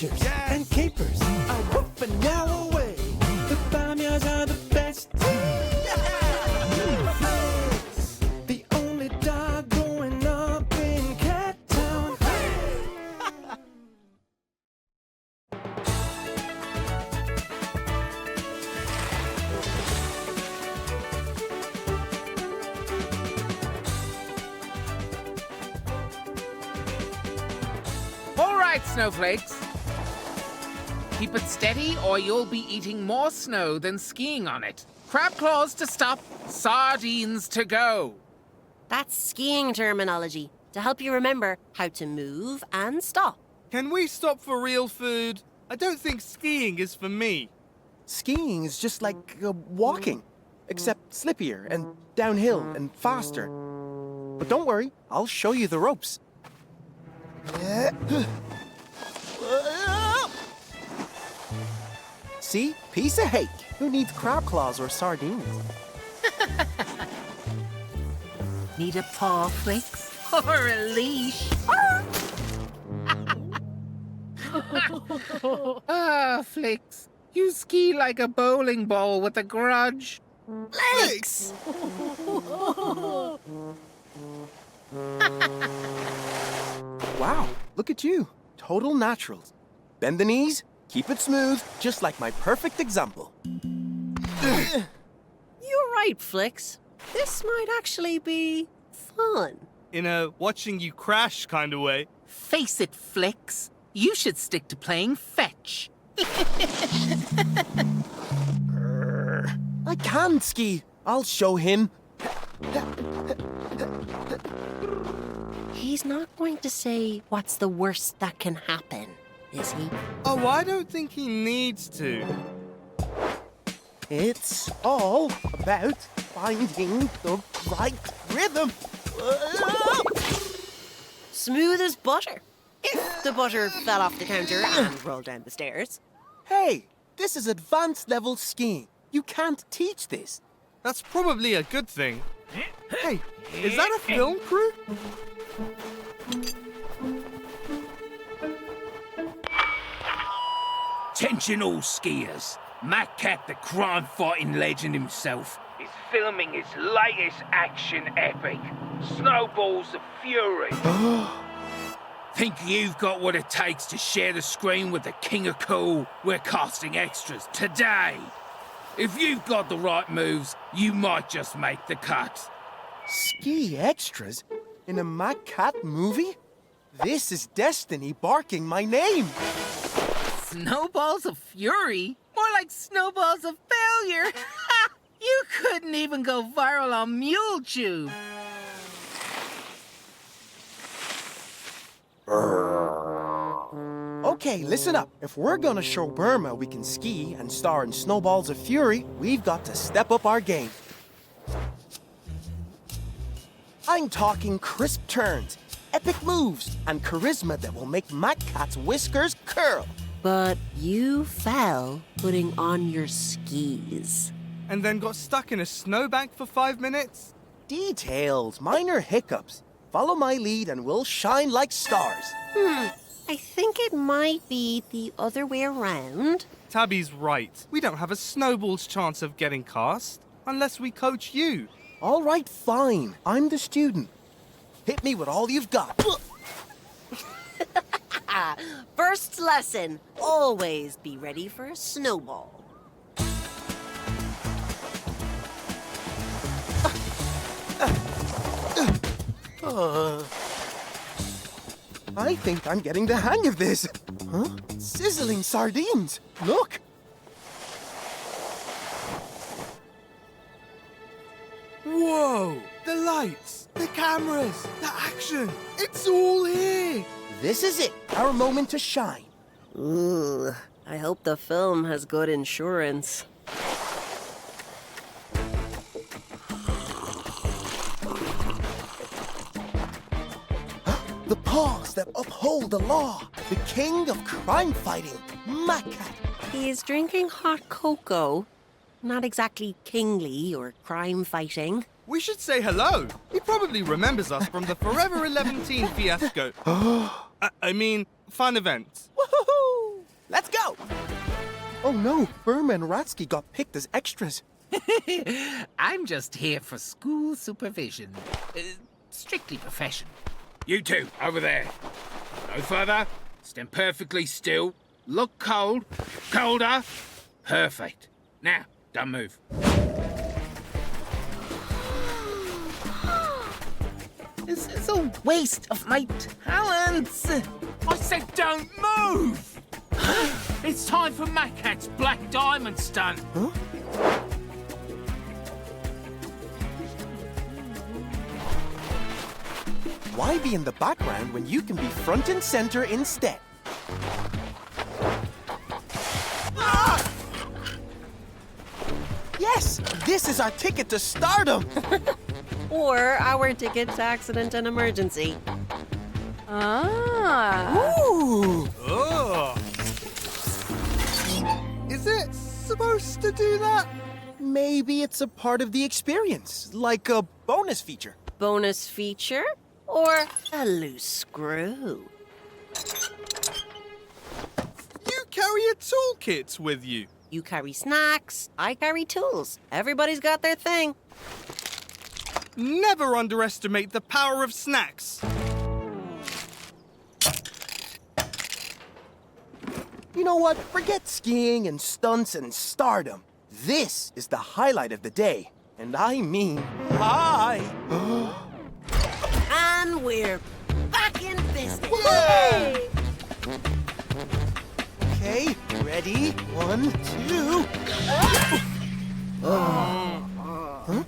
adventures and capers are woof and now away. The farmyards are the best. Flix, the only dog going up in Cat Town. All right, snowflakes. Keep it steady or you'll be eating more snow than skiing on it. Crab claws to stop, sardines to go. That's skiing terminology to help you remember how to move and stop. Can we stop for real food? I don't think skiing is for me. Skiing is just like walking, except slippier and downhill and faster. But don't worry, I'll show you the ropes. See? Piece of hake. Who needs crab claws or sardines? Need a paw, Flix? Or a leash? Ah, Flix. You ski like a bowling ball with a grudge. Flix! Wow, look at you. Total naturals. Bend the knees, keep it smooth, just like my perfect example. You're right, Flix. This might actually be fun. In a watching you crash kind of way. Face it, Flix. You should stick to playing fetch. I can ski. I'll show him. He's not going to say what's the worst that can happen, is he? Oh, I don't think he needs to. It's all about finding the right rhythm. Smooth as butter. If the butter fell off the counter and rolled down the stairs. Hey, this is advanced level skiing. You can't teach this. That's probably a good thing. Hey, is that a film crew? Attention all skiers. Matt Cat, the crime-fighting legend himself, is filming his latest action epic, Snowballs of Fury. Think you've got what it takes to share the screen with the king of cool? We're casting extras today. If you've got the right moves, you might just make the cut. Ski extras? In a Mad Cat movie? This is destiny barking my name. Snowballs of Fury? More like snowballs of failure. You couldn't even go viral on MuleTube. Okay, listen up. If we're gonna show Burma we can ski and star in Snowballs of Fury, we've got to step up our game. I'm talking crisp turns, epic moves, and charisma that will make Matt Cat's whiskers curl. But you fell putting on your skis. And then got stuck in a snowbank for 5 minutes? Details, minor hiccups. Follow my lead and we'll shine like stars. I think it might be the other way around. Tabby's right. We don't have a snowball's chance of getting cast unless we coach you. All right, fine. I'm the student. Hit me with all you've got. First lesson, always be ready for a snowball. I think I'm getting the hang of this. Huh? Sizzling sardines. Look. Whoa! The lights, the cameras, the action. It's all here. This is it. Our moment to shine. Ooh, I hope the film has good insurance. The paws that uphold the law. The king of crime fighting. Matt Cat. He's drinking hot cocoa. Not exactly kingly or crime fighting. We should say hello. He probably remembers us from the Forever 11 fiasco. I mean, fun event. Woohoo! Let's go! Oh no, Burma and Ratsky got picked as extras. I'm just here for school supervision. Strictly professional. You two, over there. No further. Stand perfectly still. Look cold. Colder. Perfect. Now, don't move. This is a waste of my talents. I said don't move! It's time for Macat's Black Diamond stunt. Huh? Why be in the background when you can be front and center instead? Ah! Yes, this is our ticket to stardom. Or our ticket to accident and emergency. Ah. Ooh! Oh. Is it supposed to do that? Maybe it's a part of the experience, like a bonus feature. Bonus feature? Or a loose screw? You carry a toolkit with you. You carry snacks, I carry tools. Everybody's got their thing. Never underestimate the power of snacks. You know what? Forget skiing and stunts and stardom. This is the highlight of the day. And I mean, hi! And we're back in business. Yay! Okay, ready? 1, 2. Huh?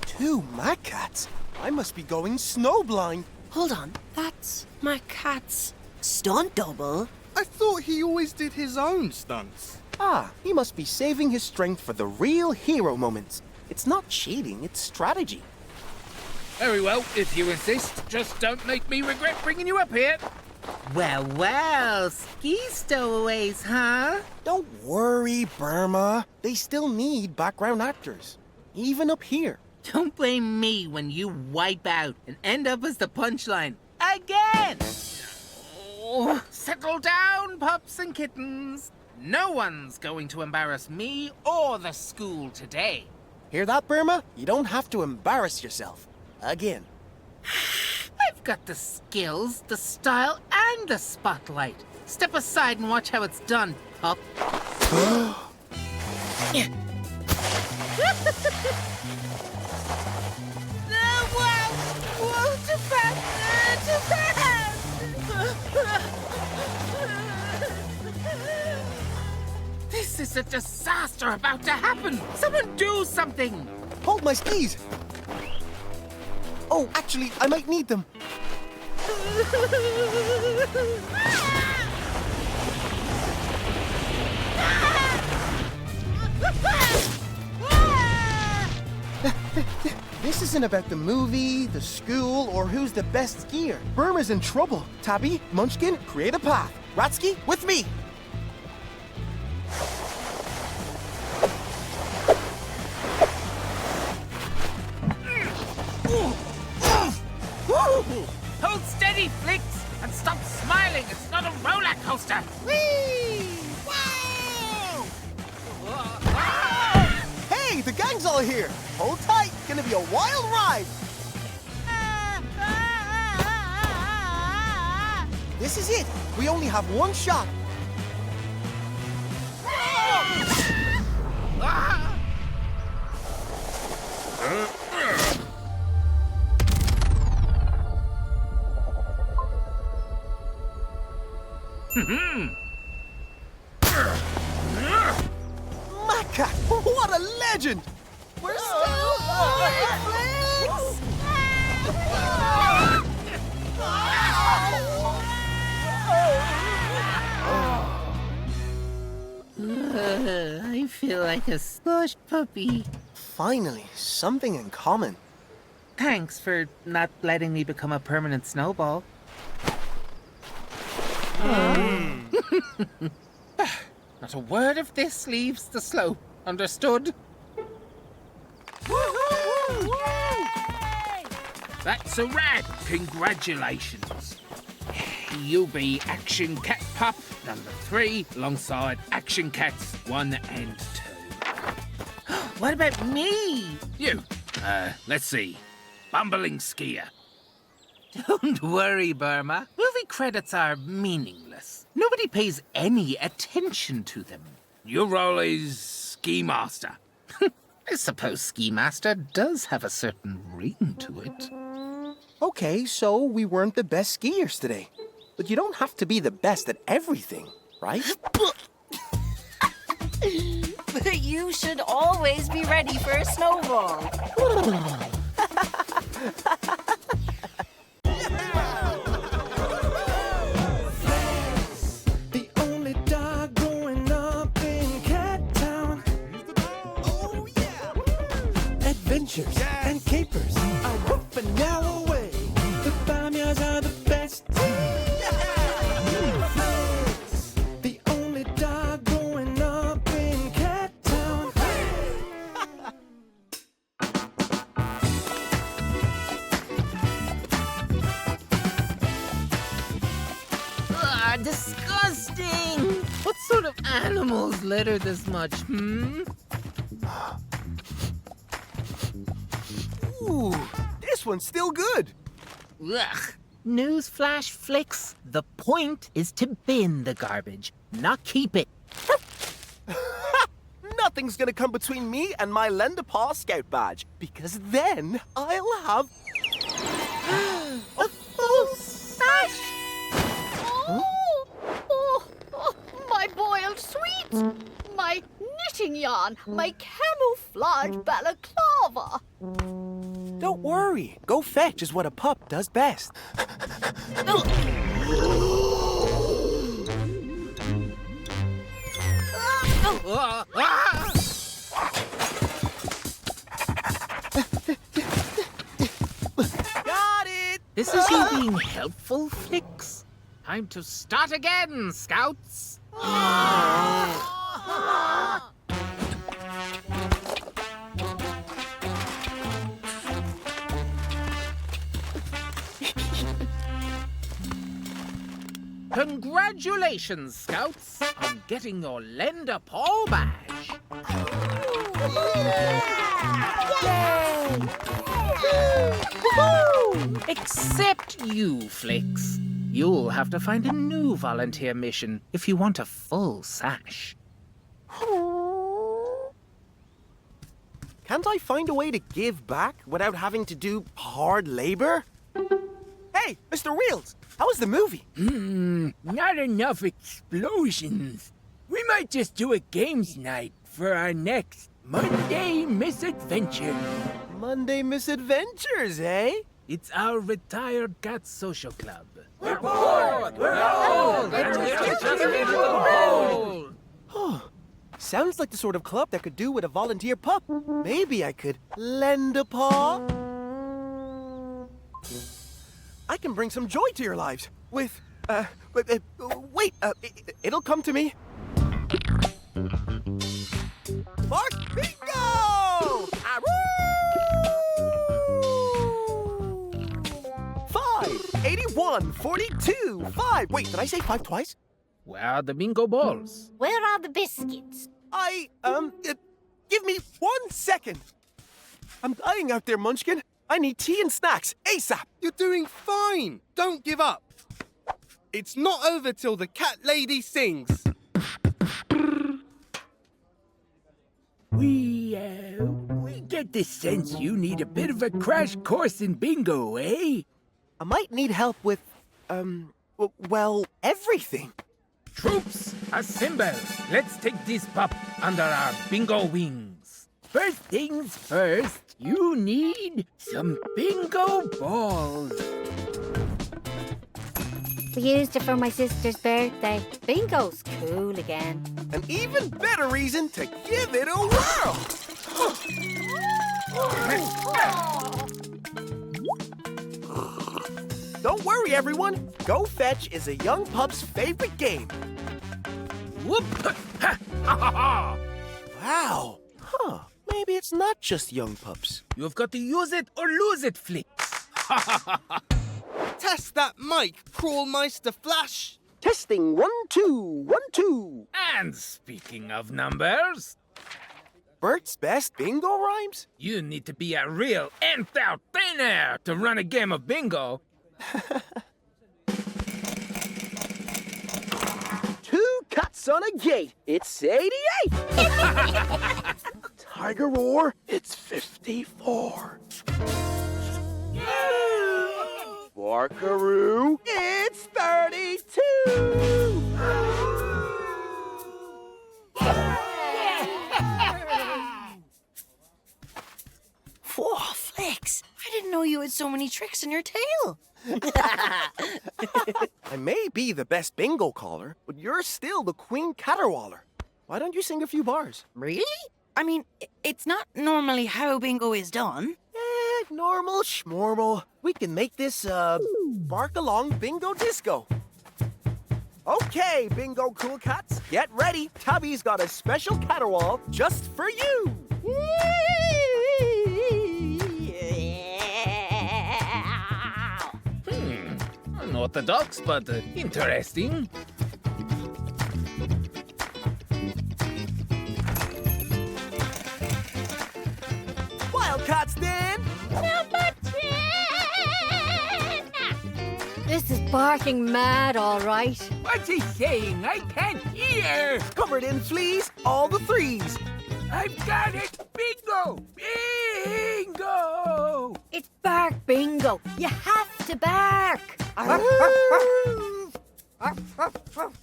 2 Macats? I must be going snowblind. Hold on, that's my cat's stunt double. I thought he always did his own stunts. Ah, he must be saving his strength for the real hero moments. It's not cheating, it's strategy. Very well, if you insist. Just don't make me regret bringing you up here. Well, ski stowaways, huh? Don't worry, Burma. They still need background actors. Even up here. Don't blame me when you wipe out and end up as the punchline. Again! Oh, settle down, pups and kittens. No one's going to embarrass me or the school today. Hear that, Burma? You don't have to embarrass yourself. Again. I've got the skills, the style, and the spotlight. Step aside and watch how it's done, pup. Whoa, too fast, too fast! This is a disaster about to happen. Someone do something. Hold my skis! Oh, actually, I might need them. This isn't about the movie, the school, or who's the best skier. Burma's in trouble. Tabby, Munchkin, create a path. Ratsky, with me. Hold steady, Flix, and stop smiling. It's not a roller coaster. Whee! Wow! Hey, the gang's all here. Hold tight. Gonna be a wild ride. This is it. We only have one shot. Maca, what a legend! We're still alive, Flix! I feel like a slush puppy. Finally, something in common. Thanks for not letting me become a permanent snowball. Not a word of this leaves the slope. Understood? That's a wrap. Congratulations. You be Action Cat Pup number 3, alongside Action Cats 1 and 2. What about me? You, let's see. Bumbling Skier. Don't worry, Burma. Movie credits are meaningless. Nobody pays any attention to them. Your role is Ski Master. I suppose Ski Master does have a certain ring to it. Okay, so we weren't the best skiers today. But you don't have to be the best at everything, right? But you should always be ready for a snowball. The only dog growing up in Cat Town. Oh, yeah! Adventures and capers are whoop and now away. The Bamias are the best. Flix, the only dog growing up in Cat Town. Disgusting! What sort of animals litter this much, Ooh, this one's still good. Ugh. Newsflash, Flix. The point is to bin the garbage, not keep it. Nothing's gonna come between me and my Lend a Paw Scout badge, because then I'll have A full sash! My boiled sweets, my knitting yarn, my camouflage balaclava. Don't worry. Go fetch is what a pup does best. Got it! This is you being helpful, Flix. Time to start again, Scouts. Congratulations, Scouts, on getting your Lend a Paw badge. Except you, Flix. You'll have to find a new volunteer mission if you want a full sash. Can't I find a way to give back without having to do hard labor? Hey, Mr. Wheels, how was the movie? Not enough explosions. We might just do a games night for our next Monday misadventure. Monday misadventures, eh? It's our retired cat social club. Sounds like the sort of club that could do with a volunteer pup. Maybe I could lend a paw. I can bring some joy to your lives with, wait, it'll come to me. Bark bingo! 5, 81, 42, 5. Wait, did I say 5 twice? Where are the bingo balls? Where are the biscuits? Give me 1 second. I'm dying out there, Munchkin. I need tea and snacks, ASAP. You're doing fine. Don't give up. It's not over till the cat lady sings. We get the sense you need a bit of a crash course in bingo, eh? I might need help with, well, everything. Troops, assemble! Let's take this pup under our bingo wings. First things first, you need some bingo balls. We used it for my sister's birthday. Bingo's cool again. An even better reason to give it a whirl. Don't worry, everyone. Go Fetch is a young pup's favorite game. Whoop! Ha! Ha ha ha! Wow. Huh. Maybe it's not just young pups. You've got to use it or lose it, Flix. Test that mic, Crawlmeister Flash. Testing 1, 2, 1, 2. And speaking of numbers, Bert's best bingo rhymes? you need to be a real nth out thin air to run a game of bingo. 2 cats on a gate. It's 88. Tiger roar. It's 54. Barkaroo. It's 32. Whoa, Flix! I didn't know you had so many tricks in your tail. I may be the best bingo caller, but you're still the queen caterwaller. Why don't you sing a few bars? Really? I mean, it's not normally how bingo is done. Normal schmormal. We can make this, bark along bingo disco. Okay, bingo cool cats, get ready. Tabby's got a special caterwaul just for you. Unorthodox, but interesting. Wildcats then. Number 10! This is barking mad, all right. What's he saying? I can't hear. Covered in fleas, all the threes. I've got it. Bingo! Bingo! It's bark bingo. You have to bark.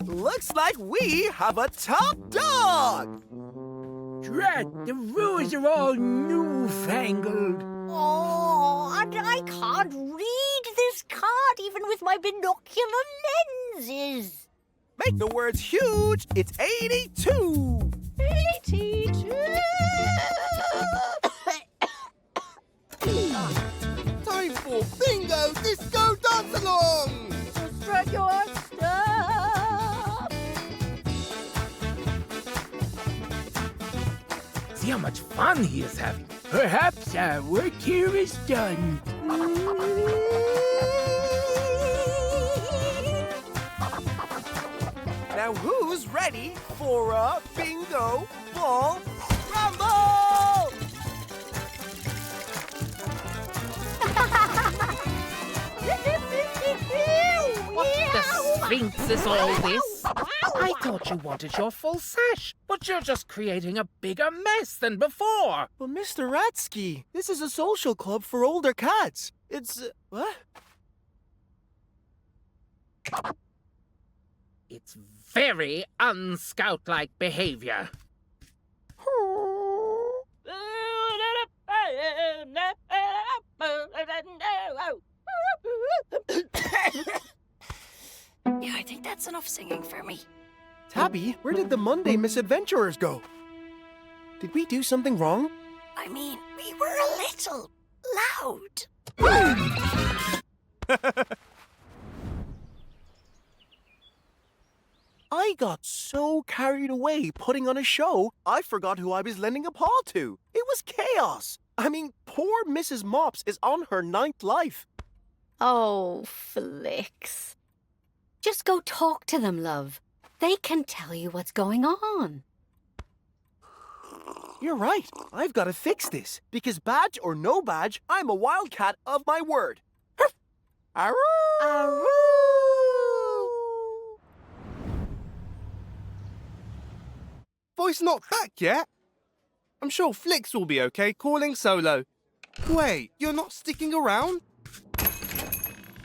Looks like we have a top dog. Drat, the rules are all newfangled. Oh, and I can't read this card even with my binocular lenses. Make the words huge. It's 82. 82. Time for Bingo Disco Dance Along. Spread your stuff. See how much fun he is having. Perhaps our work here is done. Now who's ready for a bingo ball rumble? What the Sphinx is all this? I thought you wanted your full sash, but you're just creating a bigger mess than before. But Mr. Ratsky, this is a social club for older cats. It's, what? It's very unscout-like behavior. Yeah, I think that's enough singing for me. Tabby, where did the Monday misadventurers go? Did we do something wrong? I mean, we were a little loud. I got so carried away putting on a show, I forgot who I was lending a paw to. It was chaos. I mean, poor Mrs. Mops is on her 9th life. Oh, Flix. Just go talk to them, love. They can tell you what's going on. You're right. I've got to fix this. Because badge or no badge, I'm a wildcat of my word. Aroo! Aroo! Voice not back yet? I'm sure Flix will be okay calling solo. Wait, you're not sticking around?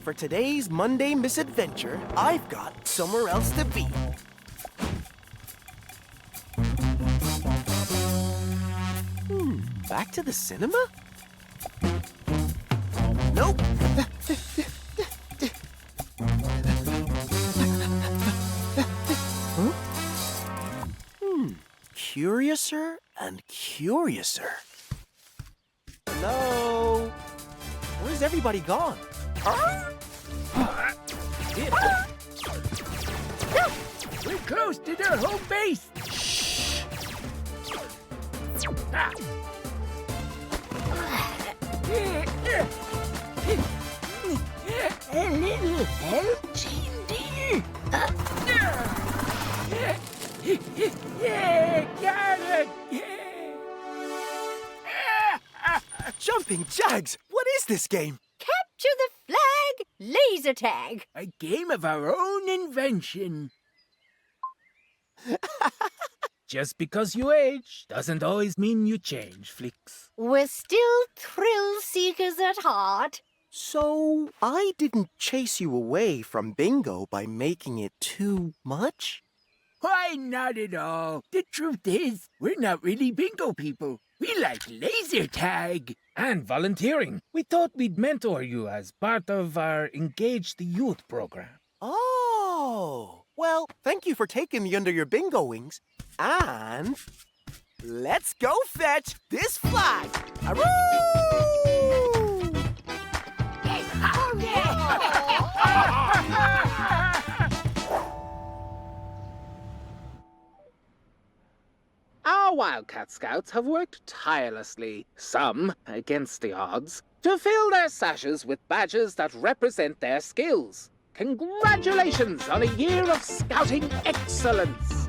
For today's Monday misadventure, I've got somewhere else to be. Back to the cinema? Nope. Curiouser and curiouser. Hello? Where's everybody gone? We're close to their home base. Shh. Ah. helping dear. Yeah, got it. Jumping Jags! What is this game? Capture the flag, laser tag. A game of our own invention. Just because you age doesn't always mean you change, Flix. We're still thrill seekers at heart. So, I didn't chase you away from bingo by making it too much? Why, not at all. The truth is, we're not really bingo people. We like laser tag and volunteering. We thought we'd mentor you as part of our Engage the Youth program. Oh! Well, thank you for taking me under your bingo wings. And let's go fetch this flag! Aroo! Our Wildcat Scouts have worked tirelessly, some against the odds, to fill their sashes with badges that represent their skills. Congratulations on a year of scouting excellence!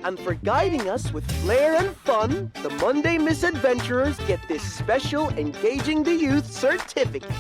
And for guiding us with flair and fun, the Monday Misadventurers get this special Engaging the Youth certificate.